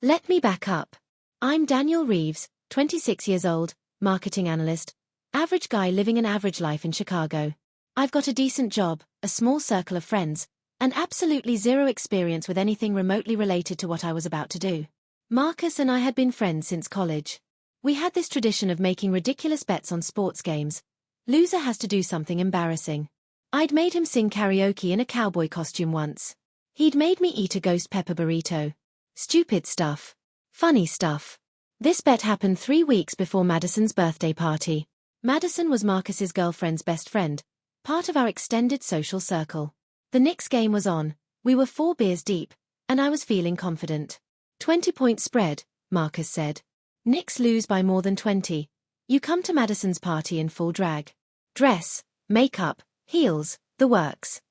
Let me back up. I'm Daniel Reeves, 26 years old, marketing analyst, average guy living an average life in Chicago. I've got a decent job, a small circle of friends, and absolutely zero experience with anything remotely related to what I was about to do. Marcus and I had been friends since college. We had this tradition of making ridiculous bets on sports games. Loser has to do something embarrassing. I'd made him sing karaoke in a cowboy costume once. He'd made me eat a ghost pepper burrito. Stupid stuff. Funny stuff. This bet happened 3 weeks before Madison's birthday party. Madison was Marcus's girlfriend's best friend, part of our extended social circle. The Knicks game was on, we were 4 beers deep, and I was feeling confident. 20-point spread, Marcus said. Knicks lose by more than 20. You come to Madison's party in full drag. Dress, makeup, heels, the works.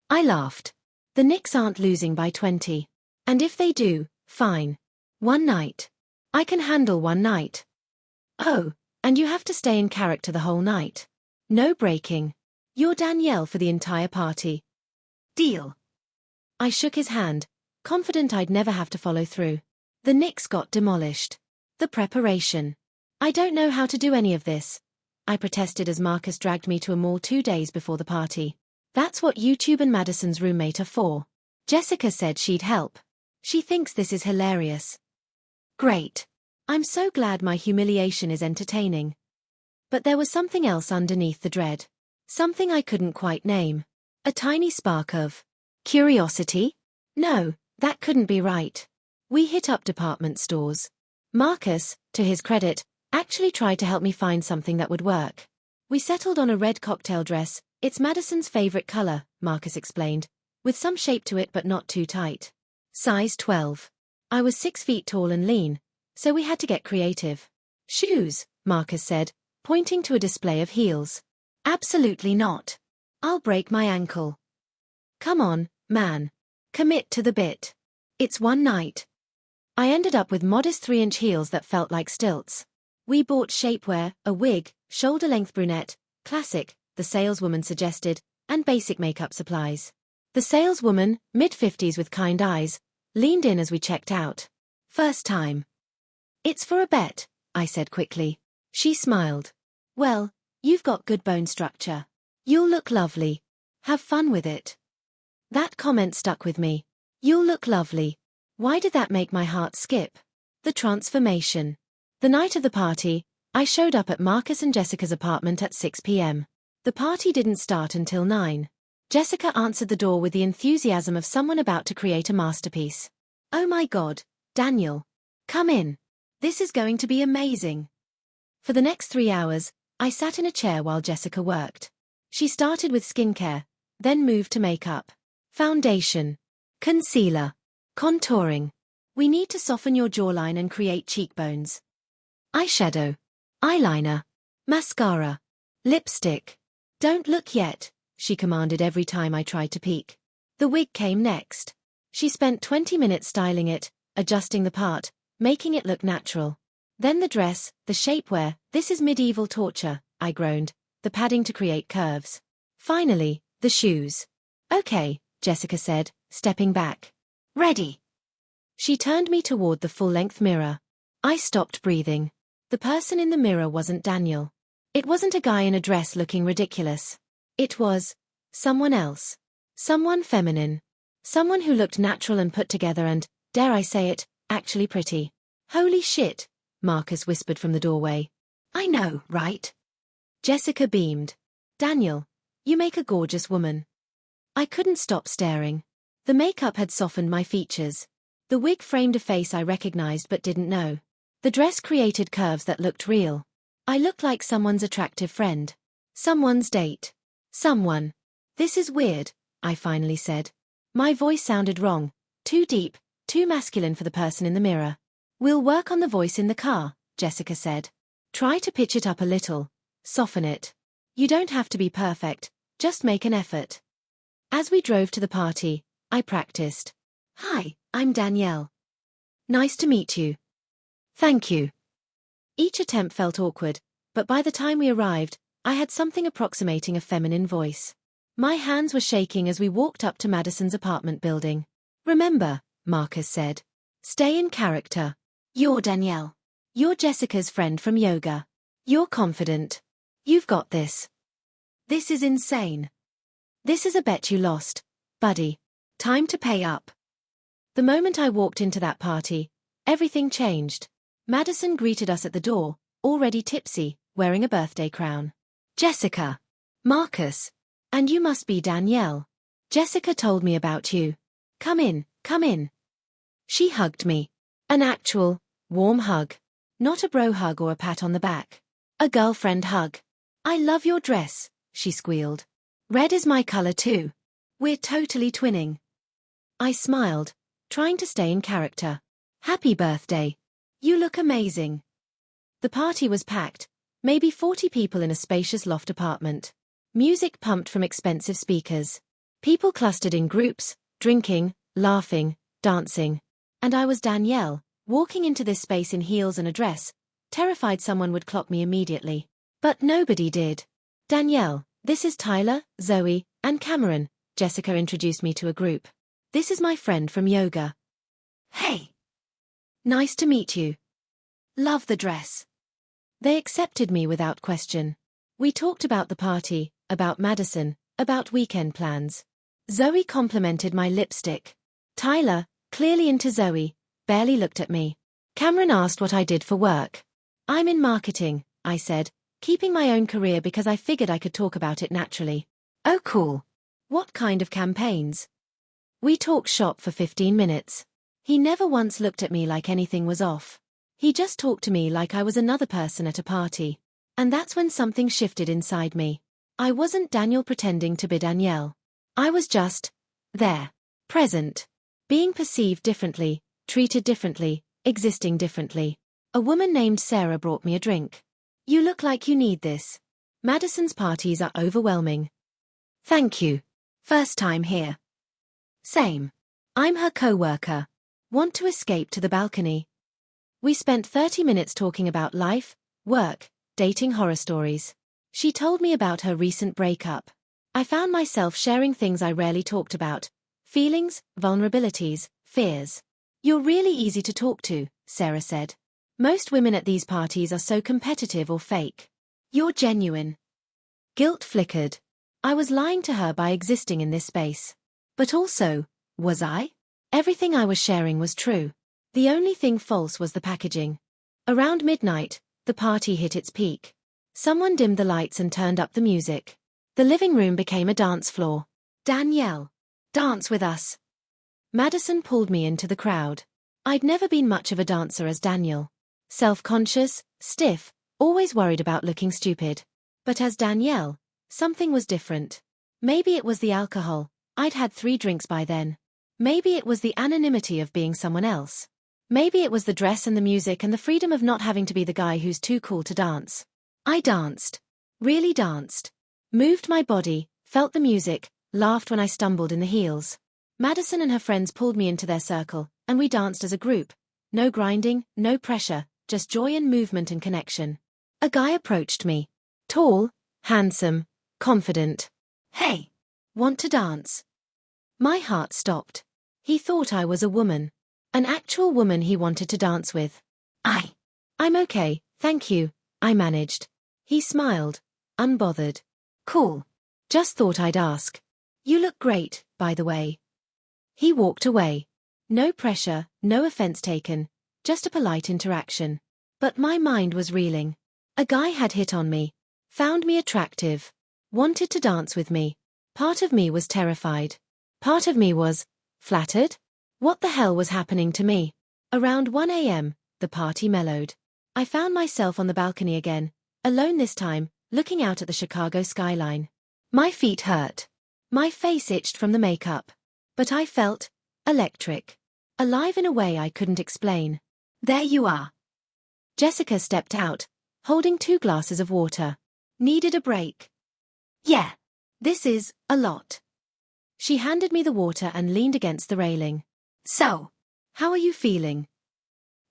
I laughed. The Knicks aren't losing by 20. And if they do, fine. One night. I can handle one night. Oh, and you have to stay in character the whole night. No breaking. You're Danielle for the entire party. Deal. I shook his hand, confident I'd never have to follow through. The Knicks got demolished. The preparation. I don't know how to do any of this, I protested as Marcus dragged me to a mall 2 days before the party. That's what YouTube and Madison's roommate are for. Jessica said she'd help. She thinks this is hilarious. Great. I'm so glad my humiliation is entertaining. But there was something else underneath the dread. Something I couldn't quite name. A tiny spark of curiosity? No, that couldn't be right. We hit up department stores. Marcus, to his credit, actually tried to help me find something that would work. We settled on a red cocktail dress. It's Madison's favorite color, Marcus explained, with some shape to it but not too tight. Size 12. I was 6 feet tall and lean, so we had to get creative. Shoes, Marcus said, pointing to a display of heels. Absolutely not. I'll break my ankle. Come on, man. Commit to the bit. It's one night. I ended up with modest 3-inch heels that felt like stilts. We bought shapewear, a wig, shoulder-length brunette, classic, the saleswoman suggested, and basic makeup supplies. The saleswoman, mid-50s with kind eyes, leaned in as we checked out. First time. It's for a bet, I said quickly. She smiled. Well, you've got good bone structure. You'll look lovely. Have fun with it. That comment stuck with me. You'll look lovely. Why did that make my heart skip? The transformation. The night of the party, I showed up at Marcus and Jessica's apartment at 6 p.m. The party didn't start until 9. Jessica answered the door with the enthusiasm of someone about to create a masterpiece. Oh my God, Daniel. Come in. This is going to be amazing. For the next 3 hours, I sat in a chair while Jessica worked. She started with skincare, then moved to makeup. Foundation. Concealer. Contouring. We need to soften your jawline and create cheekbones. Eyeshadow. Eyeliner. Mascara. Lipstick. Don't look yet, she commanded every time I tried to peek. The wig came next. She spent 20 minutes styling it, adjusting the part, making it look natural. Then the dress, the shapewear. This is medieval torture, I groaned, the padding to create curves. Finally, the shoes. Okay, Jessica said, stepping back. Ready. She turned me toward the full-length mirror. I stopped breathing. The person in the mirror wasn't Daniel. It wasn't a guy in a dress looking ridiculous. It was someone else. Someone feminine. Someone who looked natural and put together and, dare I say it, actually pretty. Holy shit, Marcus whispered from the doorway. I know, right? Jessica beamed. Daniel, you make a gorgeous woman. I couldn't stop staring. The makeup had softened my features. The wig framed a face I recognized but didn't know. The dress created curves that looked real. I looked like someone's attractive friend. Someone's date. Someone. This is weird, I finally said. My voice sounded wrong, too deep, too masculine for the person in the mirror. We'll work on the voice in the car, Jessica said. Try to pitch it up a little. Soften it. You don't have to be perfect, just make an effort. As we drove to the party, I practiced. Hi, I'm Danielle. Nice to meet you. Thank you. Each attempt felt awkward, but by the time we arrived, I had something approximating a feminine voice. My hands were shaking as we walked up to Madison's apartment building. Remember, Marcus said. Stay in character. You're Danielle. You're Jessica's friend from yoga. You're confident. You've got this. This is insane. This is a bet you lost, buddy. Time to pay up. The moment I walked into that party, everything changed. Madison greeted us at the door, already tipsy, wearing a birthday crown. Jessica. Marcus. And you must be Danielle. Jessica told me about you. Come in, come in. She hugged me. An actual, warm hug. Not a bro hug or a pat on the back. A girlfriend hug. I love your dress, she squealed. Red is my color too. We're totally twinning. I smiled, trying to stay in character. Happy birthday. You look amazing. The party was packed, maybe 40 people in a spacious loft apartment. Music pumped from expensive speakers. People clustered in groups, drinking, laughing, dancing. And I was Danielle, walking into this space in heels and a dress, terrified someone would clock me immediately. But nobody did. Danielle, this is Tyler, Zoe, and Cameron, Jessica introduced me to a group. This is my friend from yoga. Hey. Nice to meet you. Love the dress. They accepted me without question. We talked about the party, about Madison, about weekend plans. Zoe complimented my lipstick. Tyler, clearly into Zoe, barely looked at me. Cameron asked what I did for work. I'm in marketing, I said, keeping my own career because I figured I could talk about it naturally. Oh cool. What kind of campaigns? We talked shop for 15 minutes. He never once looked at me like anything was off. He just talked to me like I was another person at a party. And that's when something shifted inside me. I wasn't Daniel pretending to be Danielle. I was just there, present, being perceived differently, treated differently, existing differently. A woman named Sarah brought me a drink. You look like you need this. Madison's parties are overwhelming. Thank you. First time here. Same. I'm her co-worker. Want to escape to the balcony. We spent 30 minutes talking about life, work, dating horror stories. She told me about her recent breakup. I found myself sharing things I rarely talked about. Feelings, vulnerabilities, fears. You're really easy to talk to, Sarah said. Most women at these parties are so competitive or fake. You're genuine. Guilt flickered. I was lying to her by existing in this space. But also, was I? Everything I was sharing was true. The only thing false was the packaging. Around midnight, the party hit its peak. Someone dimmed the lights and turned up the music. The living room became a dance floor. Danielle, dance with us. Madison pulled me into the crowd. I'd never been much of a dancer as Daniel. Self-conscious, stiff, always worried about looking stupid. But as Danielle, something was different. Maybe it was the alcohol. I'd had 3 drinks by then. Maybe it was the anonymity of being someone else. Maybe it was the dress and the music and the freedom of not having to be the guy who's too cool to dance. I danced. Really danced. Moved my body, felt the music, laughed when I stumbled in the heels. Madison and her friends pulled me into their circle, and we danced as a group. No grinding, no pressure, just joy and movement and connection. A guy approached me. Tall, handsome, confident. Hey, want to dance? My heart stopped. He thought I was a woman. An actual woman he wanted to dance with. I'm okay, thank you, I managed. He smiled, unbothered. Cool. Just thought I'd ask. You look great, by the way. He walked away. No pressure, no offense taken, just a polite interaction. But my mind was reeling. A guy had hit on me. Found me attractive. Wanted to dance with me. Part of me was terrified. Part of me was flattered. What the hell was happening to me? Around 1 a.m., the party mellowed. I found myself on the balcony again, alone this time, looking out at the Chicago skyline. My feet hurt. My face itched from the makeup. But I felt electric. Alive in a way I couldn't explain. There you are. Jessica stepped out, holding 2 glasses of water. Needed a break. Yeah. This is a lot. She handed me the water and leaned against the railing. So, how are you feeling?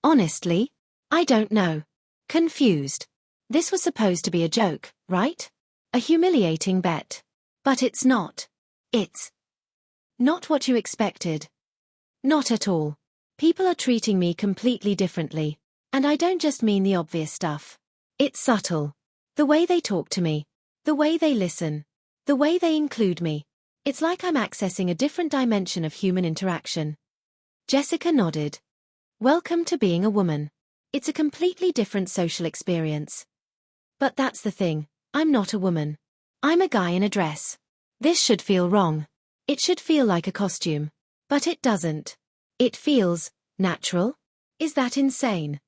Honestly, I don't know. Confused. This was supposed to be a joke, right? A humiliating bet. But it's not. It's not what you expected. Not at all. People are treating me completely differently. And I don't just mean the obvious stuff. It's subtle. The way they talk to me. The way they listen. The way they include me. It's like I'm accessing a different dimension of human interaction. Jessica nodded. Welcome to being a woman. It's a completely different social experience. But that's the thing, I'm not a woman. I'm a guy in a dress. This should feel wrong. It should feel like a costume. But it doesn't. It feels natural. Is that insane?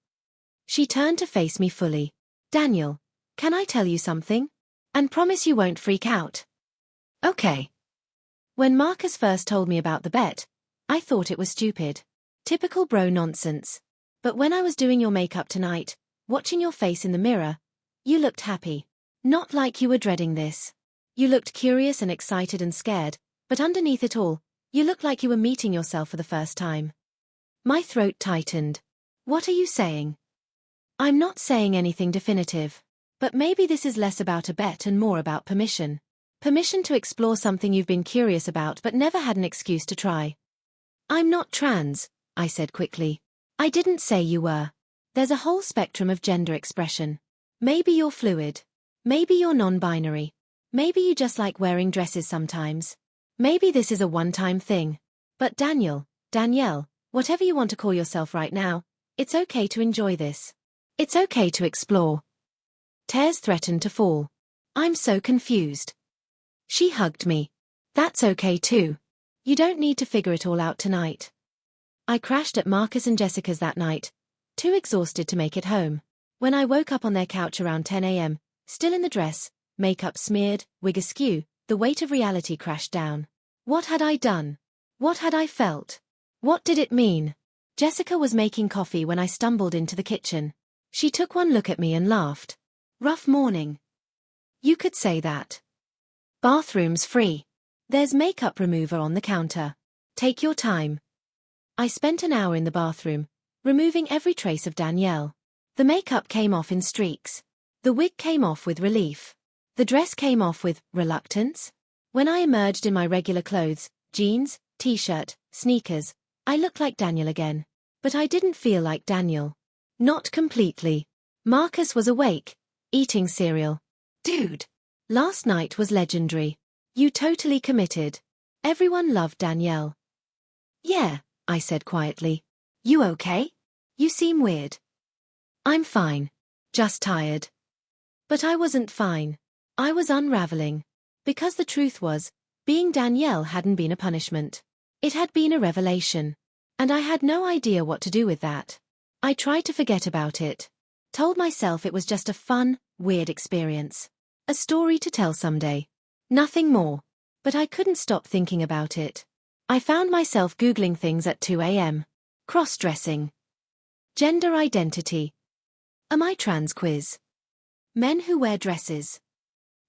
She turned to face me fully. Daniel, can I tell you something? And promise you won't freak out. Okay. When Marcus first told me about the bet, I thought it was stupid. Typical bro nonsense. But when I was doing your makeup tonight, watching your face in the mirror, you looked happy. Not like you were dreading this. You looked curious and excited and scared, but underneath it all, you looked like you were meeting yourself for the first time. My throat tightened. What are you saying? I'm not saying anything definitive. But maybe this is less about a bet and more about permission. Permission to explore something you've been curious about but never had an excuse to try. I'm not trans, I said quickly. I didn't say you were. There's a whole spectrum of gender expression. Maybe you're fluid. Maybe you're non-binary. Maybe you just like wearing dresses sometimes. Maybe this is a one-time thing. But Danielle, whatever you want to call yourself right now, it's okay to enjoy this. It's okay to explore. Tears threatened to fall. I'm so confused. She hugged me. That's okay too. You don't need to figure it all out tonight. I crashed at Marcus and Jessica's that night, too exhausted to make it home. When I woke up on their couch around 10 a.m., still in the dress, makeup smeared, wig askew, the weight of reality crashed down. What had I done? What had I felt? What did it mean? Jessica was making coffee when I stumbled into the kitchen. She took one look at me and laughed. Rough morning. You could say that. Bathroom's free. There's makeup remover on the counter. Take your time. I spent an hour in the bathroom, removing every trace of Danielle. The makeup came off in streaks. The wig came off with relief. The dress came off with reluctance. When I emerged in my regular clothes, jeans, t-shirt, sneakers, I looked like Daniel again. But I didn't feel like Daniel. Not completely. Marcus was awake, eating cereal. Dude, last night was legendary. You totally committed. Everyone loved Danielle. Yeah, I said quietly. You okay? You seem weird. I'm fine. Just tired. But I wasn't fine. I was unraveling. Because the truth was, being Danielle hadn't been a punishment. It had been a revelation. And I had no idea what to do with that. I tried to forget about it. Told myself it was just a fun, weird experience. A story to tell someday. Nothing more. But I couldn't stop thinking about it. I found myself Googling things at 2 a.m. Cross-dressing. Gender identity. Am I trans quiz? Men who wear dresses.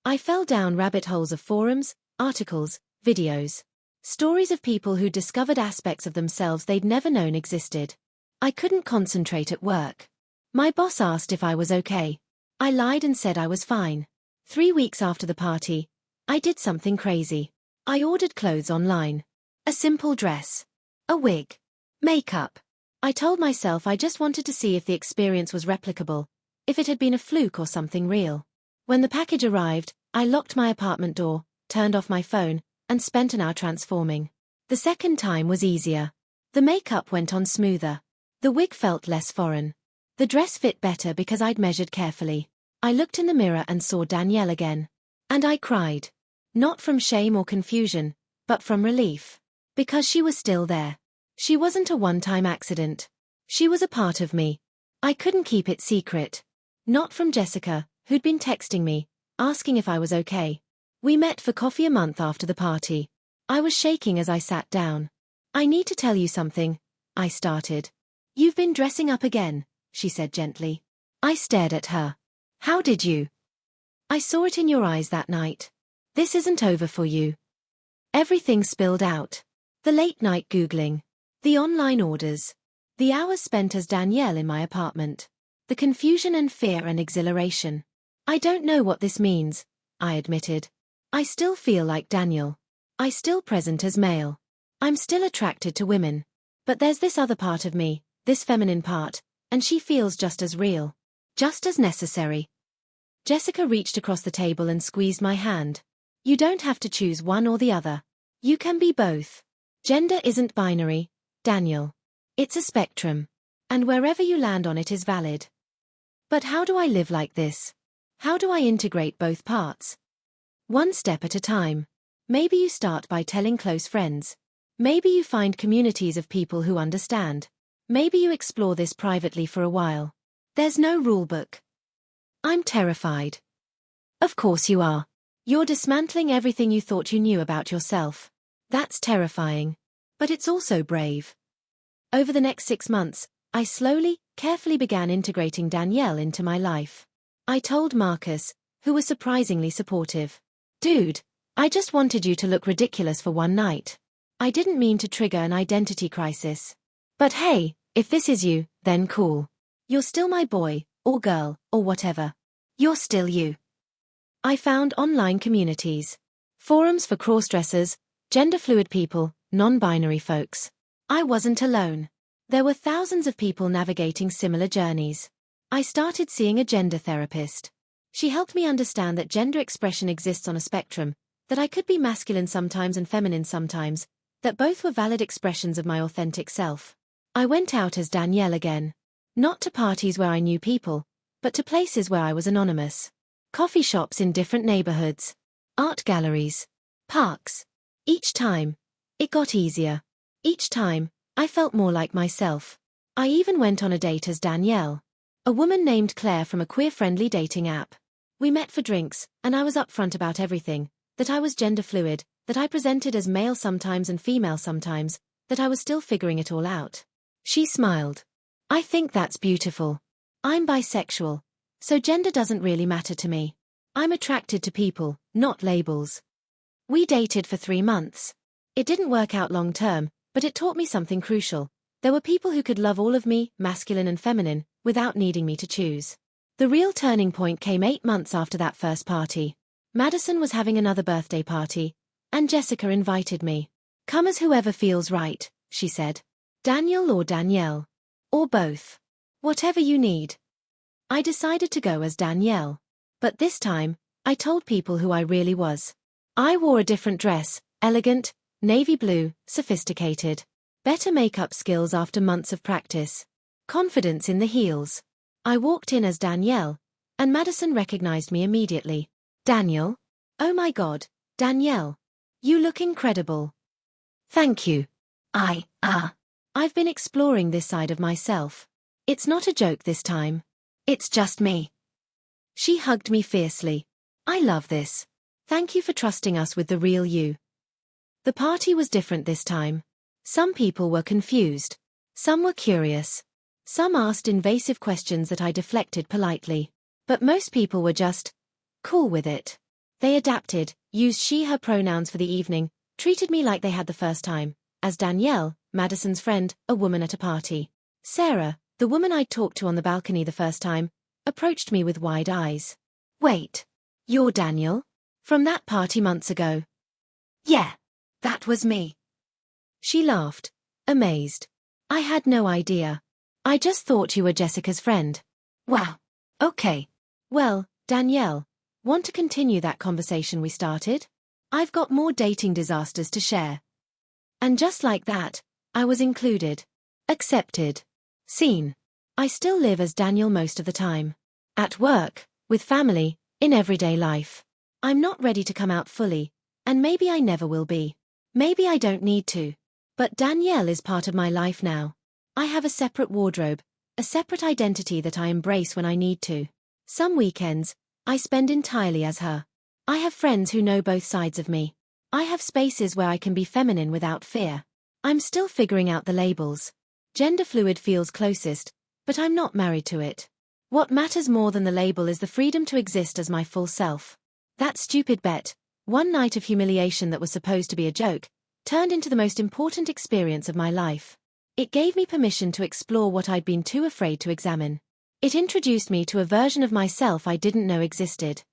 I fell down rabbit holes of forums, articles, videos. Stories of people who discovered aspects of themselves they'd never known existed. I couldn't concentrate at work. My boss asked if I was okay. I lied and said I was fine. 3 weeks after the party, I did something crazy. I ordered clothes online. A simple dress. A wig. Makeup. I told myself I just wanted to see if the experience was replicable, if it had been a fluke or something real. When the package arrived, I locked my apartment door, turned off my phone, and spent an hour transforming. The second time was easier. The makeup went on smoother. The wig felt less foreign. The dress fit better because I'd measured carefully. I looked in the mirror and saw Danielle again. And I cried. Not from shame or confusion, but from relief. Because she was still there. She wasn't a one-time accident. She was a part of me. I couldn't keep it secret. Not from Jessica, who'd been texting me, asking if I was okay. We met for coffee a month after the party. I was shaking as I sat down. I need to tell you something, I started. You've been dressing up again, she said gently. I stared at her. How did you? I saw it in your eyes that night. This isn't over for you. Everything spilled out. The late-night Googling. The online orders. The hours spent as Danielle in my apartment. The confusion and fear and exhilaration. I don't know what this means, I admitted. I still feel like Daniel. I still present as male. I'm still attracted to women. But there's this other part of me, this feminine part, and she feels just as real. Just as necessary. Jessica reached across the table and squeezed my hand. You don't have to choose one or the other. You can be both. Gender isn't binary, Daniel. It's a spectrum. And wherever you land on it is valid. But how do I live like this? How do I integrate both parts? One step at a time. Maybe you start by telling close friends. Maybe you find communities of people who understand. Maybe you explore this privately for a while. There's no rulebook. I'm terrified. Of course you are. You're dismantling everything you thought you knew about yourself. That's terrifying. But it's also brave. Over the next 6 months, I slowly, carefully began integrating Danielle into my life. I told Marcus, who was surprisingly supportive. Dude, I just wanted you to look ridiculous for one night. I didn't mean to trigger an identity crisis. But hey, if this is you, then cool. You're still my boy, or girl, or whatever. You're still you. I found online communities. Forums for crossdressers, gender-fluid people, non-binary folks. I wasn't alone. There were thousands of people navigating similar journeys. I started seeing a gender therapist. She helped me understand that gender expression exists on a spectrum, that I could be masculine sometimes and feminine sometimes, that both were valid expressions of my authentic self. I went out as Danielle again. Not to parties where I knew people, but to places where I was anonymous. Coffee shops in different neighborhoods. Art galleries. Parks. Each time, it got easier. Each time, I felt more like myself. I even went on a date as Danielle. A woman named Claire from a queer-friendly dating app. We met for drinks, and I was upfront about everything, that I was gender fluid, that I presented as male sometimes and female sometimes, that I was still figuring it all out. She smiled. I think that's beautiful. I'm bisexual, so gender doesn't really matter to me. I'm attracted to people, not labels. We dated for 3 months. It didn't work out long term, but it taught me something crucial. There were people who could love all of me, masculine and feminine, without needing me to choose. The real turning point came 8 months after that first party. Madison was having another birthday party, and Jessica invited me. Come as whoever feels right, she said. Daniel or Danielle. Or both. Whatever you need. I decided to go as Danielle. But this time, I told people who I really was. I wore a different dress, elegant, navy blue, sophisticated. Better makeup skills after months of practice. Confidence in the heels. I walked in as Danielle, and Madison recognized me immediately. Daniel? Oh my God, Danielle. You look incredible. Thank you. I've been exploring this side of myself. It's not a joke this time. It's just me. She hugged me fiercely. I love this. Thank you for trusting us with the real you. The party was different this time. Some people were confused. Some were curious. Some asked invasive questions that I deflected politely. But most people were just cool with it. They adapted, used she/her pronouns for the evening, treated me like they had the first time, as Danielle, Madison's friend, a woman at a party. Sarah, the woman I'd talked to on the balcony the first time, approached me with wide eyes. Wait. You're Daniel? From that party months ago? Yeah. That was me. She laughed, amazed. I had no idea. I just thought you were Jessica's friend. Wow. Okay. Well, Danielle, want to continue that conversation we started? I've got more dating disasters to share. And just like that, I was included. Accepted. Seen. I still live as Daniel most of the time. At work, with family, in everyday life. I'm not ready to come out fully, and maybe I never will be. Maybe I don't need to. But Danielle is part of my life now. I have a separate wardrobe, a separate identity that I embrace when I need to. Some weekends, I spend entirely as her. I have friends who know both sides of me. I have spaces where I can be feminine without fear. I'm still figuring out the labels. Gender fluid feels closest, but I'm not married to it. What matters more than the label is the freedom to exist as my full self. That stupid bet, one night of humiliation that was supposed to be a joke, turned into the most important experience of my life. It gave me permission to explore what I'd been too afraid to examine. It introduced me to a version of myself I didn't know existed.